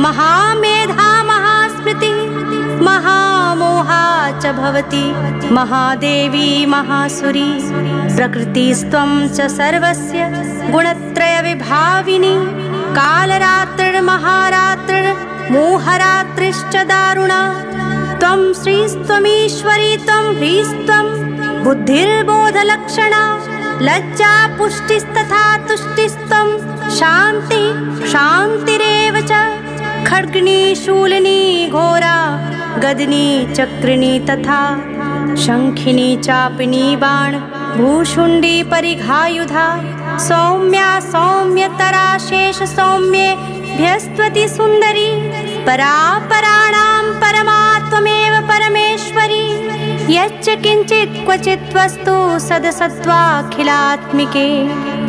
महामेधा महास्मृतिः महामोहा च भवति महादेवी महासुरी प्रकृतिस्त्वं च सर्वस्य गुणत्रयविभाविनी कालरात्रिर्महारात्रिर्मोहरात्रिश्च दारुणा त्वं श्रीस्त्वमीश्वरी त्वं ह्रीस्त्वं बुद्धिर्बोधलक्षणा लज्जा पुष्टिस्तथा तुष्टिस्त्वं शान्ति शान्तिरेव च खड्गिनी शूलिनी घोरा गदिनी चक्रिणी तथा शङ्खिनी चापिनी बाण भूषुण्डी परिघायुधा सौम्या सौम्यतरा शेष सौम्ये भ्यस्त्वति सुन्दरी परापराणां परमात्मेव परमेश्वरी यच्च किञ्चित् क्वचित् वस्तु सदसत्त्वाखिलात्मिके